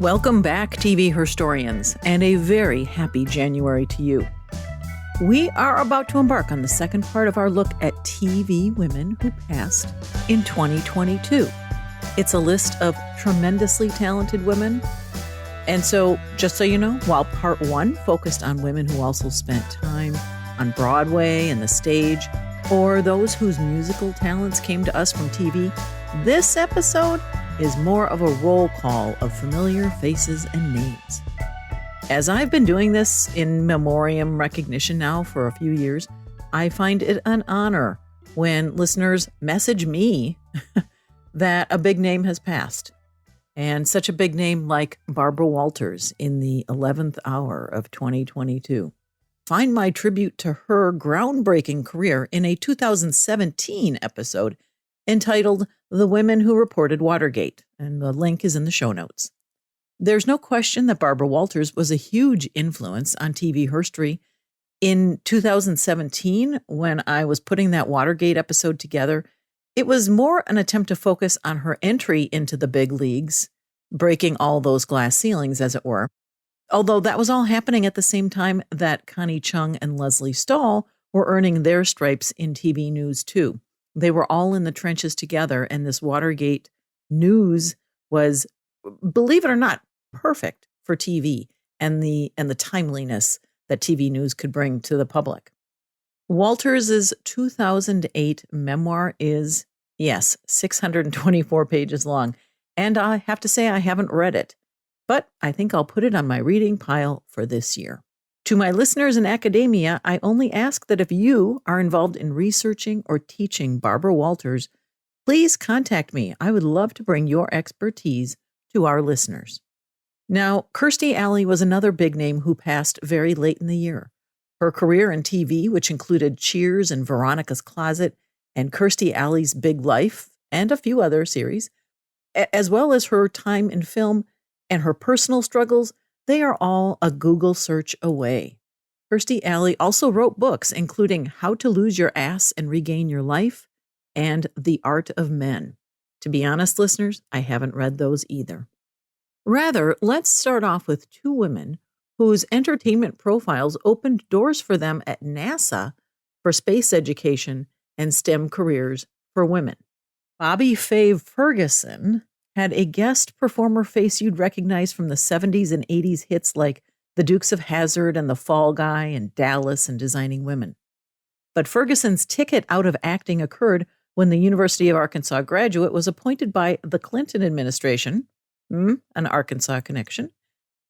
Welcome back, TV historians, and a very happy January to you. We are about to embark on the second part of our look at TV women who passed in 2022. It's a list of tremendously talented women. And so, just so you know, while part one focused on women who also spent time on Broadway and the stage, or those whose musical talents came to us from TV, this episode is more of a roll call of familiar faces and names. As I've been doing this in memoriam recognition now for a few years, I find it an honor when listeners message me that a big name has passed. And such a big name like Barbara Walters in the 11th hour of 2022. Find my tribute to her groundbreaking career in a 2017 episode entitled The Women Who Reported Watergate, and the link is in the show notes. There's no question that Barbara Walters was a huge influence on TV history. In 2017, when I was putting that Watergate episode together, it was more an attempt to focus on her entry into the big leagues, breaking all those glass ceilings, as it were. Although that was all happening at the same time that Connie Chung and Leslie Stahl were earning their stripes in TV news too. They were all in the trenches together, and this Watergate news was, believe it or not, perfect for TV and the timeliness that TV news could bring to the public. Walters' 2008 memoir is, yes, 624 pages long, and I have to say I haven't read it, but I think I'll put it on my reading pile for this year. To my listeners in academia, I only ask that if you are involved in researching or teaching Barbara Walters, please contact me. I would love to bring your expertise to our listeners. Now, Kirstie Alley was another big name who passed very late in the year. Her career in TV, which included Cheers and Veronica's Closet and Kirstie Alley's Big Life and a few other series, as well as her time in film and her personal struggles, they are all a Google search away. Kirstie Alley also wrote books, including How to Lose Your Ass and Regain Your Life and The Art of Men. To be honest, listeners, I haven't read those either. Rather, let's start off with two women whose entertainment profiles opened doors for them at NASA for space education and STEM careers for women. Bobby Faye Ferguson had a guest performer face you'd recognize from the 70s and 80s hits like The Dukes of Hazzard and The Fall Guy and Dallas and Designing Women. But Ferguson's ticket out of acting occurred when the University of Arkansas graduate was appointed by the Clinton administration, an Arkansas connection,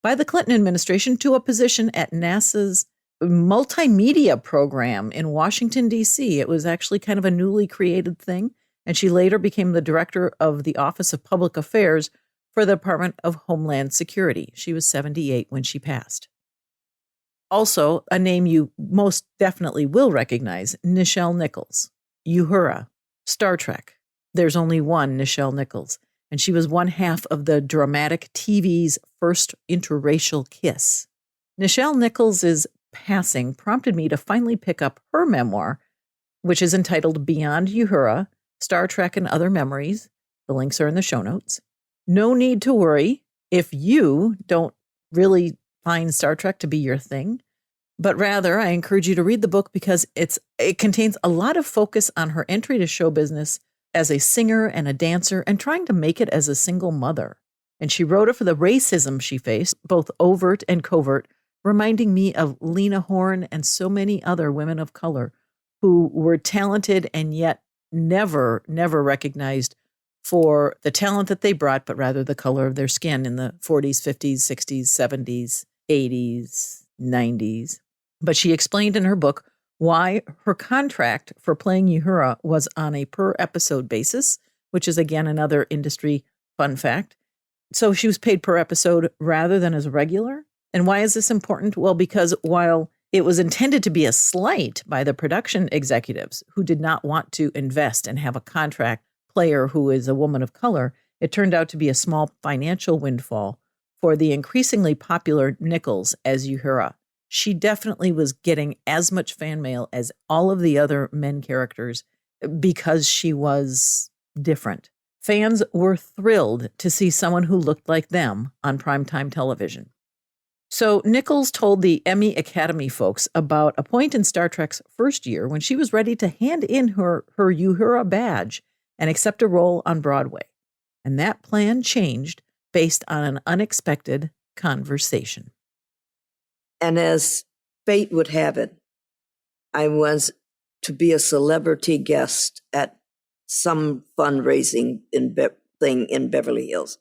by the Clinton administration to a position at NASA's multimedia program in Washington, D.C. It was actually kind of a newly created thing. And she later became the director of the Office of Public Affairs for the Department of Homeland Security. She was 78 when she passed. Also, a name you most definitely will recognize, Nichelle Nichols. Uhura, Star Trek. There's only one Nichelle Nichols, and she was one half of the dramatic TV's first interracial kiss. Nichelle Nichols' passing prompted me to finally pick up her memoir, which is entitled Beyond Uhura, Star Trek and Other Memories. The links are in the show notes. No need to worry if you don't really find Star Trek to be your thing, but rather I encourage you to read the book because it contains a lot of focus on her entry to show business as a singer and a dancer and trying to make it as a single mother. And she wrote it for the racism she faced, both overt and covert, reminding me of Lena Horne and so many other women of color who were talented and yet never recognized for the talent that they brought, but rather the color of their skin in the 40s, 50s, 60s, 70s, 80s, 90s. But she explained in her book why her contract for playing Uhura was on a per episode basis, which is again another industry fun fact. So she was paid per episode rather than as a regular. And why is this important? Well, because while it was intended to be a slight by the production executives who did not want to invest and have a contract player who is a woman of color, it turned out to be a small financial windfall for the increasingly popular Nichols as Uhura. She definitely was getting as much fan mail as all of the other men characters because she was different. Fans were thrilled to see someone who looked like them on primetime television. So Nichols told the Emmy Academy folks about a point in Star Trek's first year when she was ready to hand in her Uhura badge and accept a role on Broadway. And that plan changed based on an unexpected conversation. And as fate would have it, I was to be a celebrity guest at some fundraising thing in Beverly Hills.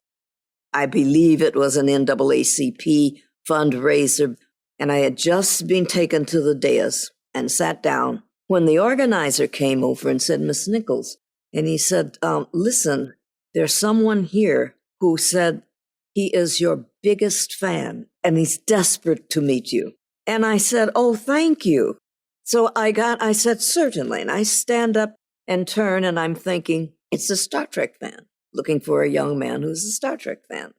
I believe it was an NAACP fundraiser, and I had just been taken to the dais and sat down when the organizer came over and said, Miss Nichols, and he said, listen, there's someone here who said he is your biggest fan and he's desperate to meet you. And I said, oh, thank you. So I said, certainly. And I stand up and turn, and I'm thinking, it's a Star Trek fan, looking for a young man who's a Star Trek fan.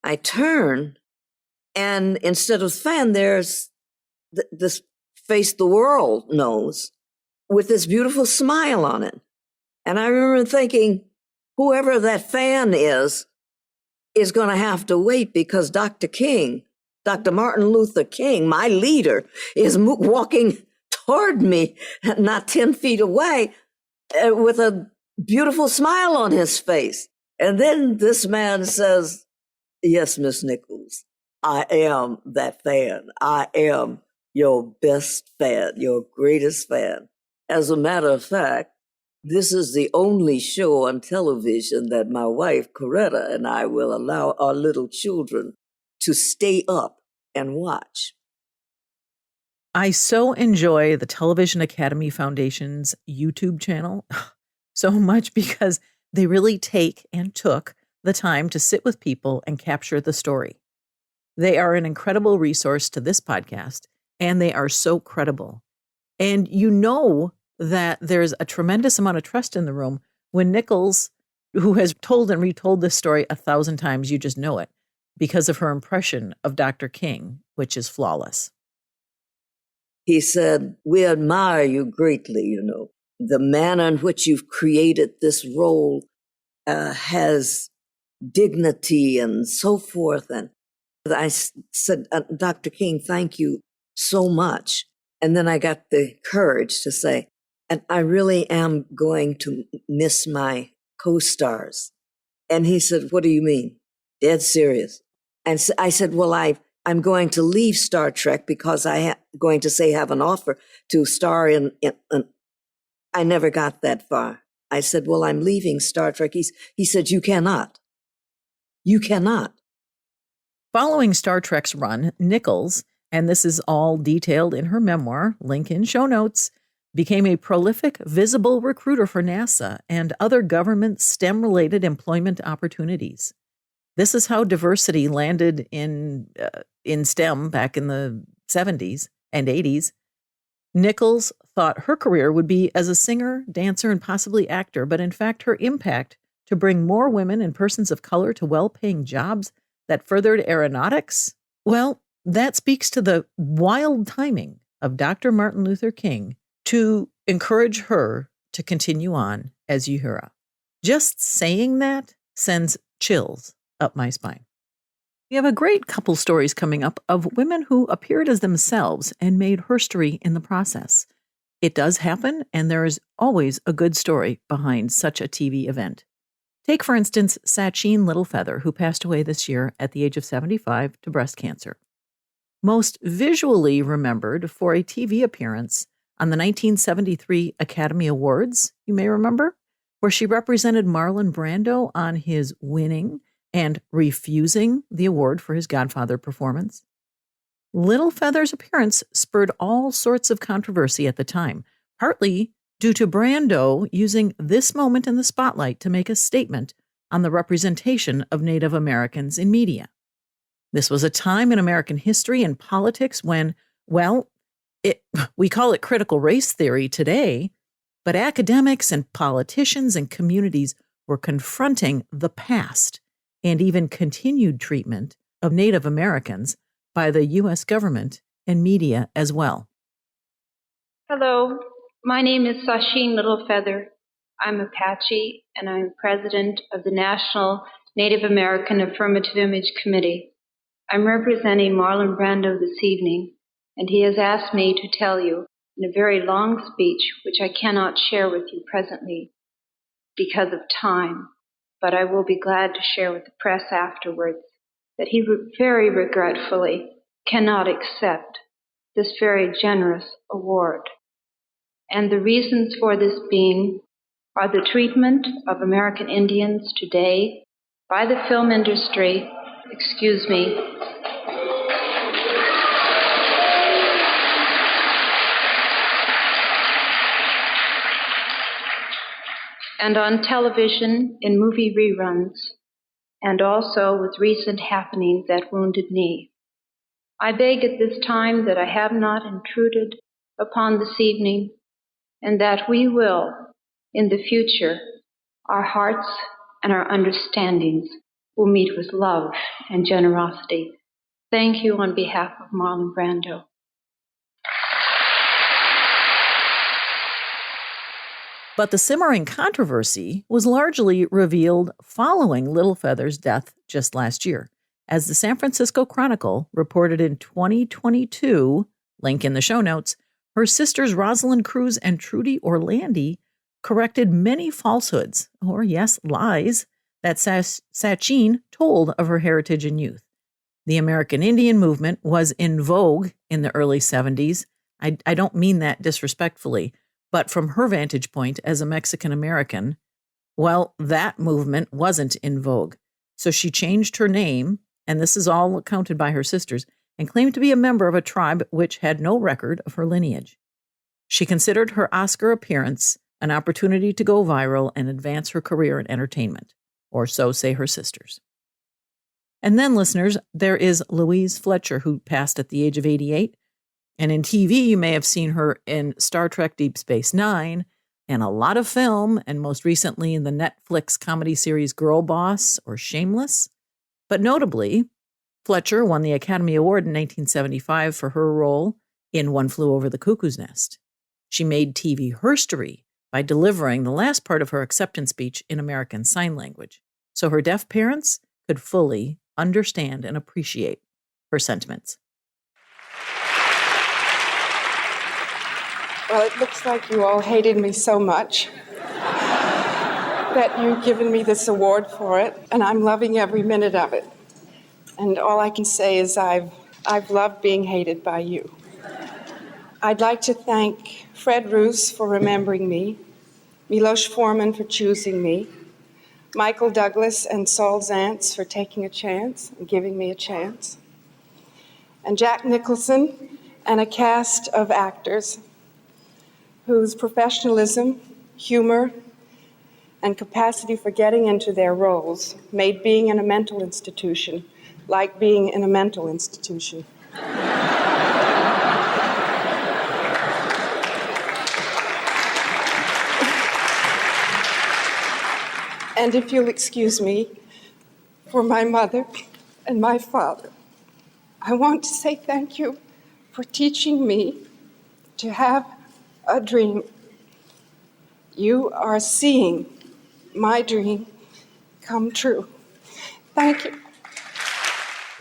I turn, and instead of fan, there's this face the world knows with this beautiful smile on it. And I remember thinking, whoever that fan is going to have to wait, because Dr. Martin Luther King, my leader, is walking toward me, not 10 feet away, with a beautiful smile on his face. And then this man says, yes, Miss Nichols, I am that fan. I am your best fan, your greatest fan. As a matter of fact, this is the only show on television that my wife, Coretta, and I will allow our little children to stay up and watch. I so enjoy the Television Academy Foundation's YouTube channel so much because they really take and took the time to sit with people and capture the story. They are an incredible resource to this podcast, and they are so credible. And you know that there's a tremendous amount of trust in the room when Nichols, who has told and retold this story 1,000 times, you just know it, because of her impression of Dr. King, which is flawless. He said, we admire you greatly, The manner in which you've created this role has dignity and so forth. And I said, Dr. King, thank you so much. And then I got the courage to say, and I really am going to miss my co-stars. And he said, what do you mean? Dead serious. And I said, well, I'm going to leave Star Trek because I'm going to say have an offer to star in I never got that far. I said, well, I'm leaving Star Trek. He said, you cannot. You cannot. Following Star Trek's run, Nichols, and this is all detailed in her memoir, link in show notes, became a prolific, visible recruiter for NASA and other government STEM-related employment opportunities. This is how diversity landed in STEM back in the 70s and 80s. Nichols thought her career would be as a singer, dancer, and possibly actor, but in fact, her impact to bring more women and persons of color to well-paying jobs that furthered aeronautics, well, that speaks to the wild timing of Dr. Martin Luther King to encourage her to continue on as Uhura. Just saying that sends chills up my spine. We have a great couple stories coming up of women who appeared as themselves and made herstory in the process. It does happen, and there is always a good story behind such a TV event. Take, for instance, Sacheen Littlefeather, who passed away this year at the age of 75 to breast cancer. Most visually remembered for a TV appearance on the 1973 Academy Awards, you may remember, where she represented Marlon Brando on his winning and refusing the award for his Godfather performance. Littlefeather's appearance spurred all sorts of controversy at the time, partly due to Brando using this moment in the spotlight to make a statement on the representation of Native Americans in media. This was a time in American history and politics when, well, we call it critical race theory today, but academics and politicians and communities were confronting the past and even continued treatment of Native Americans by the U.S. government and media as well. Hello, my name is Sacheen Littlefeather. I'm Apache, and I'm president of the National Native American Affirmative Image Committee. I'm representing Marlon Brando this evening, and he has asked me to tell you in a very long speech, which I cannot share with you presently because of time, but I will be glad to share with the press afterwards, that he very regretfully cannot accept this very generous award. And the reasons for this being are the treatment of American Indians today by the film industry, and on television in movie reruns, and also with recent happenings at Wounded Knee. I beg at this time that I have not intruded upon this evening, and that we will, in the future, our hearts and our understandings will meet with love and generosity. Thank you on behalf of Marlon Brando. But the simmering controversy was largely revealed following Littlefeather's death just last year. As the San Francisco Chronicle reported in 2022, link in the show notes, her sisters Rosalind Cruz and Trudy Orlandi corrected many falsehoods, or yes, lies, that Sachin told of her heritage and youth. The American Indian movement was in vogue in the early 70s. I don't mean that disrespectfully, but from her vantage point as a Mexican American, well, that movement wasn't in vogue. So she changed her name, and this is all accounted by her sisters, and claimed to be a member of a tribe which had no record of her lineage. She considered her Oscar appearance an opportunity to go viral and advance her career in entertainment, or so say her sisters. And then, listeners, there is Louise Fletcher, who passed at the age of 88. And in TV, you may have seen her in Star Trek Deep Space Nine, and a lot of film, and most recently in the Netflix comedy series Girl Boss or Shameless. But notably, Fletcher won the Academy Award in 1975 for her role in One Flew Over the Cuckoo's Nest. She made TV herstory by delivering the last part of her acceptance speech in American Sign Language, so her deaf parents could fully understand and appreciate her sentiments. Well, it looks like you all hated me so much that you've given me this award for it, and I'm loving every minute of it. And all I can say is I've loved being hated by you. I'd like to thank Fred Roos for remembering me, Miloš Forman for choosing me, Michael Douglas and Saul Zantz for taking a chance and giving me a chance, and Jack Nicholson and a cast of actors whose professionalism, humor, and capacity for getting into their roles made being in a mental institution like being in a mental institution. And if you'll excuse me, for my mother and my father, I want to say thank you for teaching me to have a dream. You are seeing my dream come true. Thank you.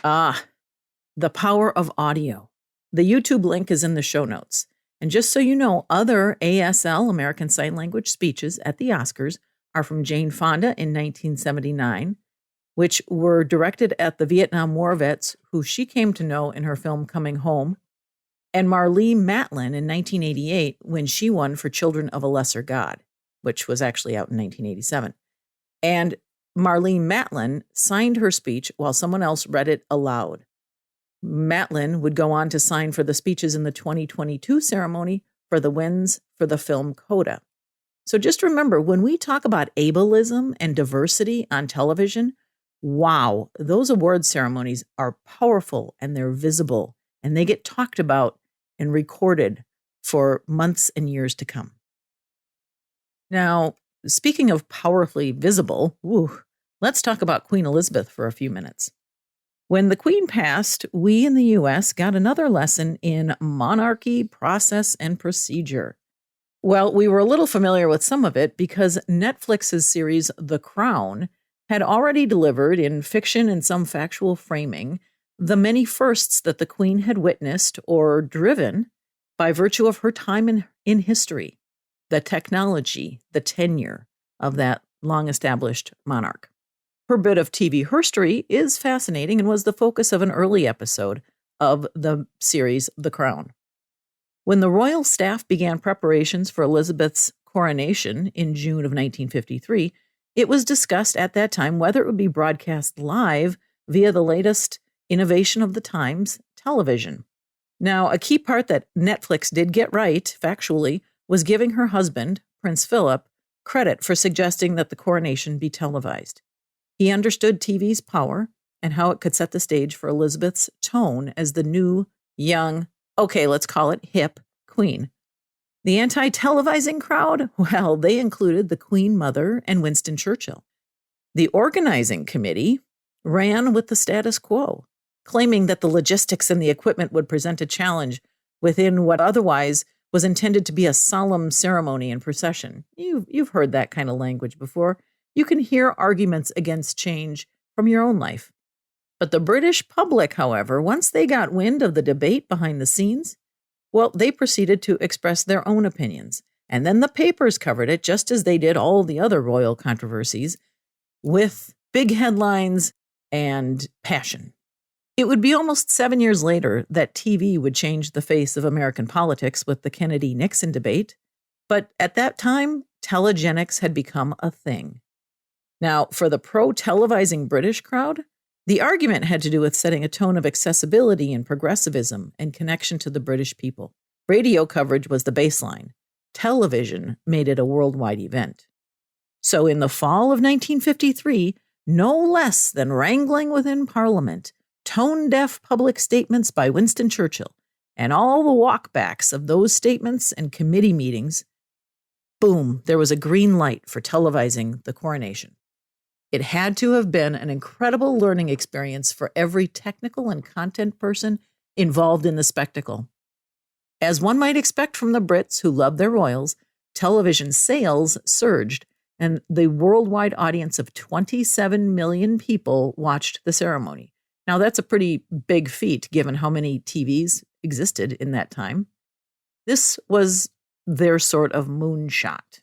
The power of audio. The YouTube link is in the show notes. And just so you know, other ASL, American Sign Language speeches at the Oscars are from Jane Fonda in 1979, which were directed at the Vietnam War vets who she came to know in her film Coming Home, and Marlee Matlin in 1988 when she won for Children of a Lesser God, which was actually out in 1987. And Marlee Matlin signed her speech while someone else read it aloud. Matlin would go on to sign for the speeches in the 2022 ceremony for the wins for the film Coda. So just remember, when we talk about ableism and diversity on television, wow, those award ceremonies are powerful and they're visible and they get talked about and recorded for months and years to come. Now, speaking of powerfully visible, let's talk about Queen Elizabeth for a few minutes. When the Queen passed, we in the U.S. got another lesson in monarchy, process, and procedure. Well, we were a little familiar with some of it because Netflix's series The Crown had already delivered, in fiction and some factual framing, the many firsts that the Queen had witnessed or driven by virtue of her time in history, the technology, the tenure of that long-established monarch. Her bit of TV herstory is fascinating and was the focus of an early episode of the series The Crown. When the royal staff began preparations for Elizabeth's coronation in June of 1953, it was discussed at that time whether it would be broadcast live via the latest innovation of the times, television. Now, a key part that Netflix did get right, factually, was giving her husband, Prince Philip, credit for suggesting that the coronation be televised. He understood TV's power and how it could set the stage for Elizabeth's tone as the new, young, okay, let's call it hip, queen. The anti-televising crowd, well, they included the Queen Mother and Winston Churchill. The organizing committee ran with the status quo, claiming that the logistics and the equipment would present a challenge within what otherwise was intended to be a solemn ceremony and procession. You've heard that kind of language before. You can hear arguments against change from your own life. But the British public, however, once they got wind of the debate behind the scenes, well, they proceeded to express their own opinions. And then the papers covered it, just as they did all the other royal controversies, with big headlines and passion. It would be almost 7 years later that TV would change the face of American politics with the Kennedy-Nixon debate. But at that time, telegenics had become a thing. Now, for the pro-televising British crowd, the argument had to do with setting a tone of accessibility and progressivism and connection to the British people. Radio coverage was the baseline. Television made it a worldwide event. So in the fall of 1953, no less than wrangling within Parliament, tone-deaf public statements by Winston Churchill, and all the walkbacks of those statements and committee meetings, boom, there was a green light for televising the coronation. It had to have been an incredible learning experience for every technical and content person involved in the spectacle. As one might expect from the Brits who love their royals, television sales surged, and the worldwide audience of 27 million people watched the ceremony. Now, that's a pretty big feat given how many TVs existed in that time. This was their sort of moonshot.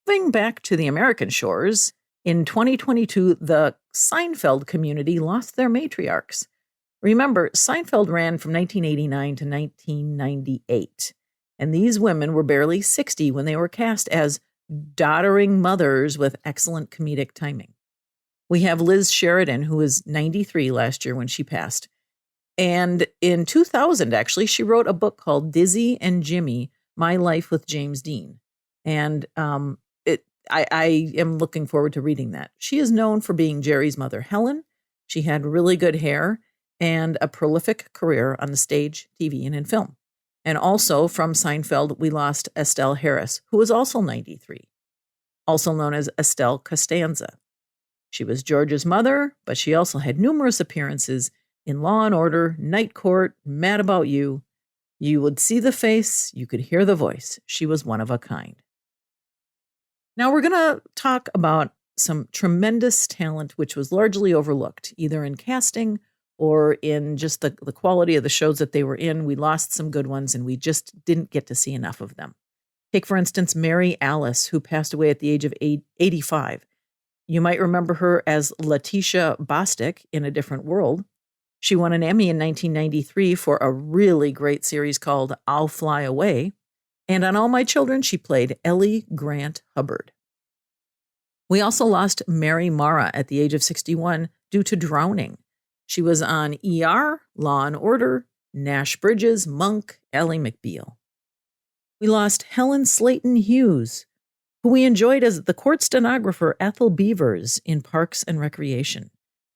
Moving back to the American shores, in 2022, the Seinfeld community lost their matriarchs. Remember, Seinfeld ran from 1989 to 1998, and these women were barely 60 when they were cast as doddering mothers with excellent comedic timing. We have Liz Sheridan, who was 93 last year when she passed. And in 2000, actually, she wrote a book called Dizzy and Jimmy, My Life with James Dean. And I am looking forward to reading that. She is known for being Jerry's mother, Helen. She had really good hair and a prolific career on the stage, TV, and in film. And also from Seinfeld, we lost Estelle Harris, who was also 93, also known as Estelle Costanza. She was George's mother, but she also had numerous appearances in Law and Order, Night Court, Mad About You. You would see the face, you could hear the voice. She was one of a kind. Now we're going to talk about some tremendous talent which was largely overlooked, either in casting or in just the quality of the shows that they were in. We lost some good ones and we just didn't get to see enough of them. Take, for instance, Mary Alice, who passed away at the age of 85. You might remember her as Letitia Bostick in A Different World. She won an Emmy in 1993 for a really great series called I'll Fly Away. And on All My Children, she played Ellie Grant Hubbard. We also lost Mary Mara at the age of 61 due to drowning. She was on ER, Law and Order, Nash Bridges, Monk, Ally McBeal. We lost Helen Slayton Hughes, who we enjoyed as the court stenographer Ethel Beavers in Parks and Recreation.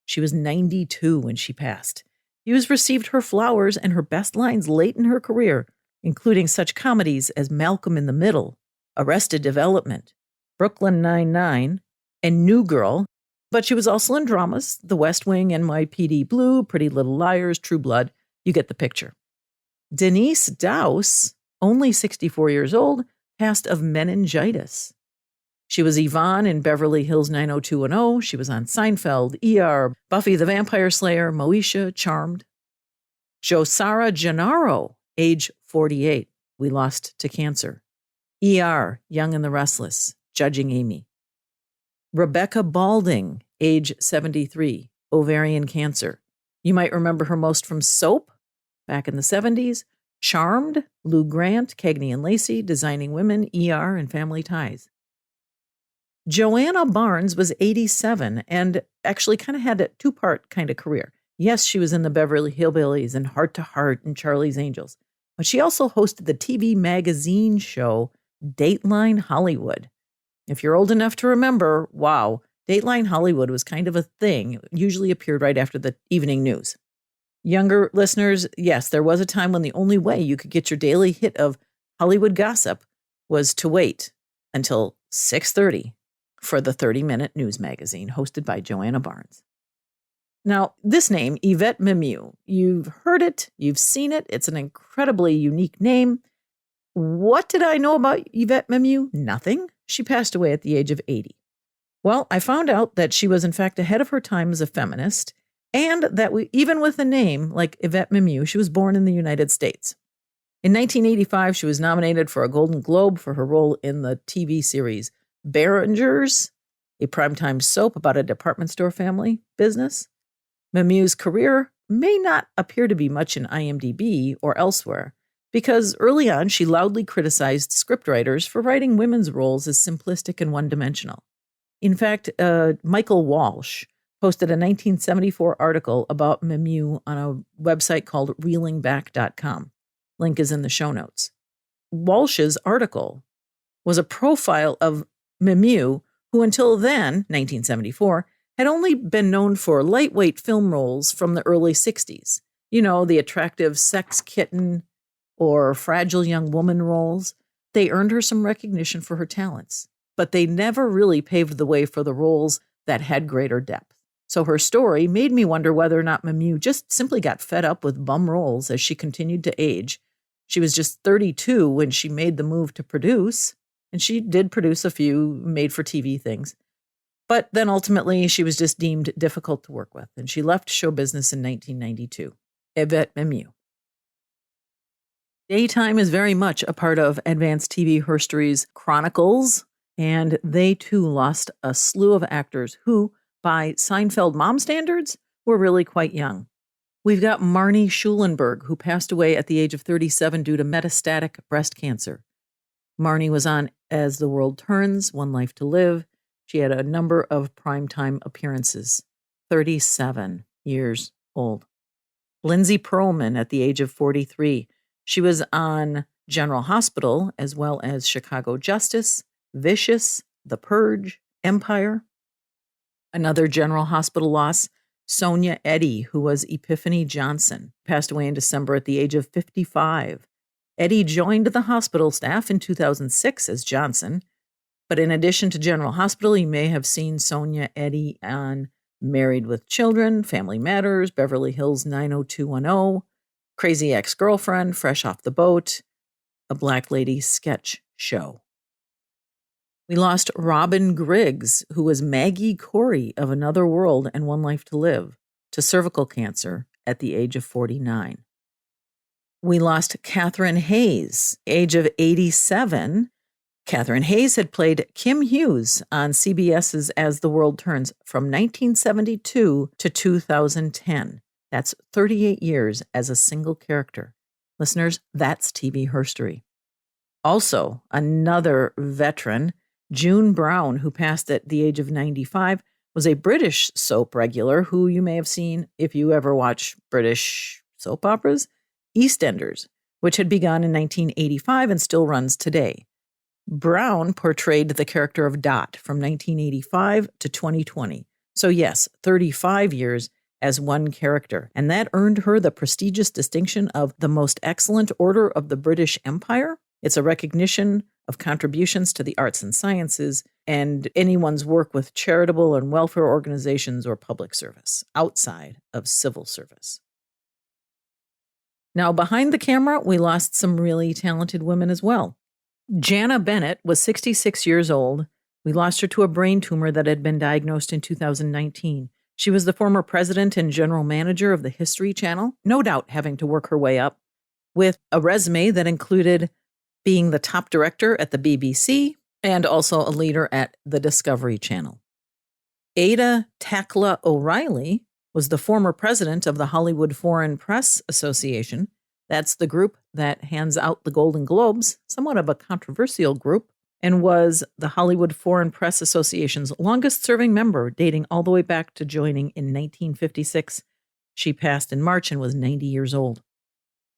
She was 92 when she passed. Hughes received her flowers and her best lines late in her career, including such comedies as Malcolm in the Middle, Arrested Development, Brooklyn Nine-Nine, and New Girl, but she was also in dramas, The West Wing, NYPD Blue, Pretty Little Liars, True Blood. You get the picture. Denise Dowse only 64 years old, passed of meningitis. She was Yvonne in Beverly Hills 90210. She was on Seinfeld, ER, Buffy the Vampire Slayer, Moesha, Charmed. Josara Gennaro, age 48. We lost to cancer. ER, Young and the Restless, Judging Amy. Rebecca Balding, age 73, ovarian cancer. You might remember her most from Soap, back in the 70s, Charmed, Lou Grant, Cagney and Lacey, Designing Women, ER, and Family Ties. Joanna Barnes was 87 and actually kind of had a two-part kind of career. Yes, she was in the Beverly Hillbillies and Heart to Heart and Charlie's Angels, but she also hosted the TV magazine show Dateline Hollywood. If you're old enough to remember, wow, Dateline Hollywood was kind of a thing. It usually appeared right after the evening news. Younger listeners, yes, there was a time when the only way you could get your daily hit of Hollywood gossip was to wait until 6:30 for the 30-minute news magazine hosted by Joanna Barnes. Now, this name, Yvette Mimieux, you've heard it, you've seen it. It's an incredibly unique name. What did I know about Yvette Mimieux? Nothing. She passed away at the age of 80. Well, I found out that she was in fact ahead of her time as a feminist, and that even with a name like Yvette Mimieux, she was born in the United States. In 1985, she was nominated for a Golden Globe for her role in the TV series Berringers, a primetime soap about a department store family business. Mimieux's career may not appear to be much in IMDb or elsewhere, because early on she loudly criticized scriptwriters for writing women's roles as simplistic and one-dimensional. In fact, Michael Walsh posted a 1974 article about Mimieux on a website called reelingback.com. Link is in the show notes. Walsh's article was a profile of Mimieux, who until then, 1974, had only been known for lightweight film roles from the early 60s. You know, the attractive sex kitten or fragile young woman roles. They earned her some recognition for her talents, but they never really paved the way for the roles that had greater depth. So her story made me wonder whether or not Mimieux just simply got fed up with bum roles as she continued to age. She was just 32 when she made the move to produce, and she did produce a few made-for-TV things. But then ultimately, she was just deemed difficult to work with, and she left show business in 1992. Yvette Mimieux. Daytime is very much a part of Advanced TV Herstory's chronicles, and they too lost a slew of actors who, by Seinfeld mom standards, were really quite young. We've got Marnie Schulenberg, who passed away at the age of 37 due to metastatic breast cancer. Marnie was on As the World Turns, One Life to Live. She had a number of primetime appearances. 37 years old. Lindsay Perlman at the age of 43. She was on General Hospital as well as Chicago Justice, Vicious, The Purge, Empire. Another General Hospital loss, Sonia Eddy, who was Epiphany Johnson, passed away in December at the age of 55. Eddy joined the hospital staff in 2006 as Johnson, but in addition to General Hospital, you may have seen Sonia Eddy on Married with Children, Family Matters, Beverly Hills 90210, Crazy Ex-Girlfriend, Fresh Off the Boat, a Black Lady sketch show. We lost Robin Griggs, who was Maggie Corey of Another World and One Life to Live, to cervical cancer at the age of 49. We lost Catherine Hayes, age of 87. Catherine Hayes had played Kim Hughes on CBS's As the World Turns from 1972 to 2010. That's 38 years as a single character. Listeners, that's TV herstory. Also, another veteran, June Brown, who passed at the age of 95, was a British soap regular who you may have seen if you ever watch British soap operas, EastEnders, which had begun in 1985 and still runs today. Brown portrayed the character of Dot from 1985 to 2020. So yes, 35 years as one character, and that earned her the prestigious distinction of the Most Excellent Order of the British Empire. It's a recognition of contributions to the arts and sciences and anyone's work with charitable and welfare organizations or public service outside of civil service. Now, behind the camera, we lost some really talented women as well. Jana Bennett was 66 years old. We lost her to a brain tumor that had been diagnosed in 2019. She was the former president and general manager of the History Channel, no doubt having to work her way up, with a resume that included being the top director at the BBC and also a leader at the Discovery Channel. Ada Takla O'Reilly was the former president of the Hollywood Foreign Press Association. That's the group that hands out the Golden Globes, somewhat of a controversial group, and was the Hollywood Foreign Press Association's longest-serving member, dating all the way back to joining in 1956. She passed in March and was 90 years old.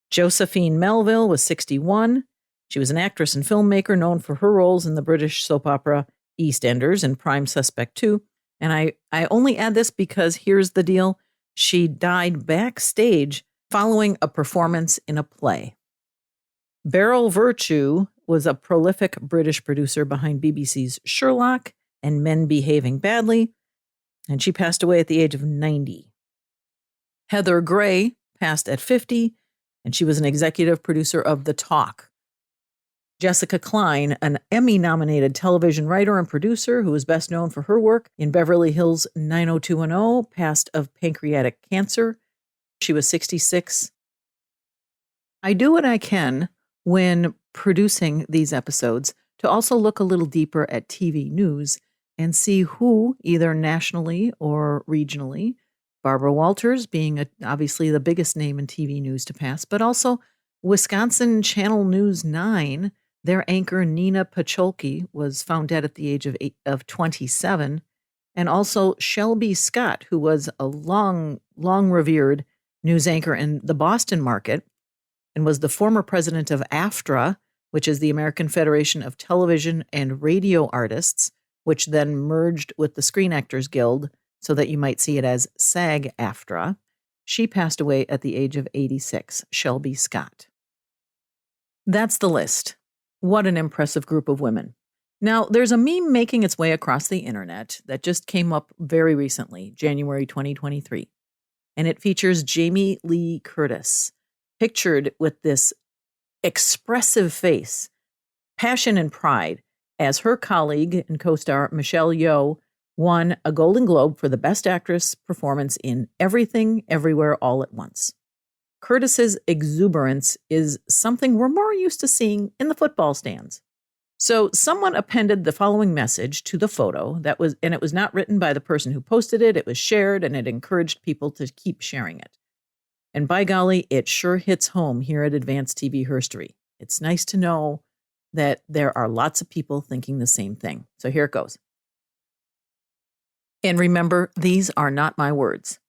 Josephine Melville was 61. She was an actress and filmmaker known for her roles in the British soap opera EastEnders and Prime Suspect 2. And I only add this because here's the deal. She died backstage following a performance in a play. Beryl Virtue was a prolific British producer behind BBC's Sherlock and Men Behaving Badly, and she passed away at the age of 90. Heather Gray passed at 50, and she was an executive producer of The Talk. Jessica Klein, an Emmy-nominated television writer and producer who is best known for her work in Beverly Hills 90210, passed of pancreatic cancer. She was 66. I do what I can when producing these episodes to also look a little deeper at TV news and see who, either nationally or regionally, Barbara Walters being obviously the biggest name in TV news to pass, but also Wisconsin Channel News 9. Their anchor, Nina Pacholke, was found dead at the age of 27. And also Shelby Scott, who was a long revered news anchor in the Boston market and was the former president of AFTRA, which is the American Federation of Television and Radio Artists, which then merged with the Screen Actors Guild so that you might see it as SAG-AFTRA. She passed away at the age of 86, Shelby Scott. That's the list. What an impressive group of women. Now, there's a meme making its way across the internet that just came up very recently, January 2023. And it features Jamie Lee Curtis, pictured with this expressive face, passion and pride, as her colleague and co-star Michelle Yeoh won a Golden Globe for the Best Actress performance in Everything, Everywhere, All at Once. Curtis's exuberance is something we're more used to seeing in the football stands. So someone appended the following message to the photo and it was not written by the person who posted it. It was shared and it encouraged people to keep sharing it. And by golly, it sure hits home here at Advanced TV Herstory. It's nice to know that there are lots of people thinking the same thing. So here it goes. And remember, these are not my words.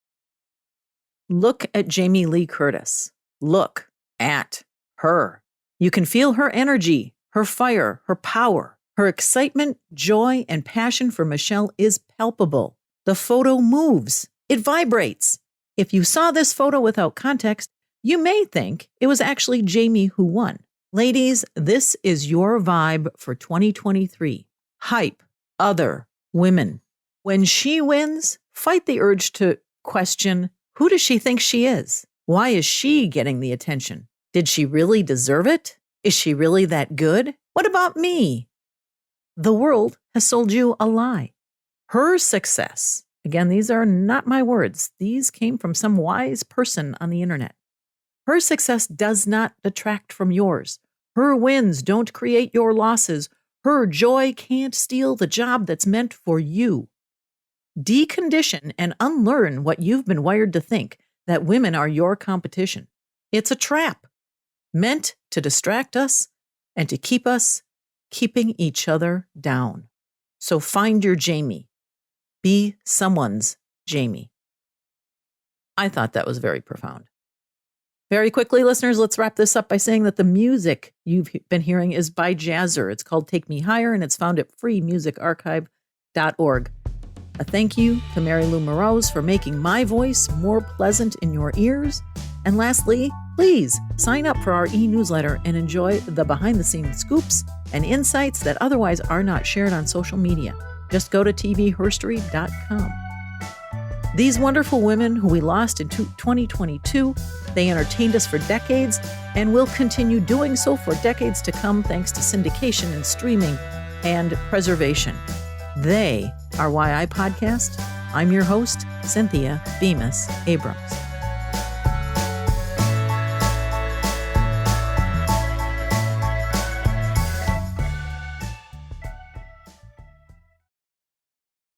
Look at Jamie Lee Curtis. Look at her. You can feel her energy, her fire, her power. Her excitement, joy, and passion for Michelle is palpable. The photo moves. It vibrates. If you saw this photo without context, you may think it was actually Jamie who won. Ladies, this is your vibe for 2023. Hype other women. When she wins, fight the urge to question, who does she think she is? Why is she getting the attention? Did she really deserve it? Is she really that good? What about me? The world has sold you a lie. Her success, again, these are not my words. These came from some wise person on the internet. Her success does not detract from yours. Her wins don't create your losses. Her joy can't steal the job that's meant for you. Decondition and unlearn what you've been wired to think, that women are your competition. It's a trap meant to distract us and to keep us keeping each other down. So find your Jamie. Be someone's Jamie. I thought that was very profound. Very quickly, listeners, let's wrap this up by saying that the music you've been hearing is by Jazzer. It's called Take Me Higher, and it's found at freemusicarchive.org. A thank you to Mary Lou Morose for making my voice more pleasant in your ears. And lastly, please sign up for our e-newsletter and enjoy the behind-the-scenes scoops and insights that otherwise are not shared on social media. Just go to tvherstory.com. These wonderful women who we lost in 2022, they entertained us for decades and will continue doing so for decades to come thanks to syndication and streaming and preservation. They are Why I Podcast. I'm your host, Cynthia Bemis Abrams.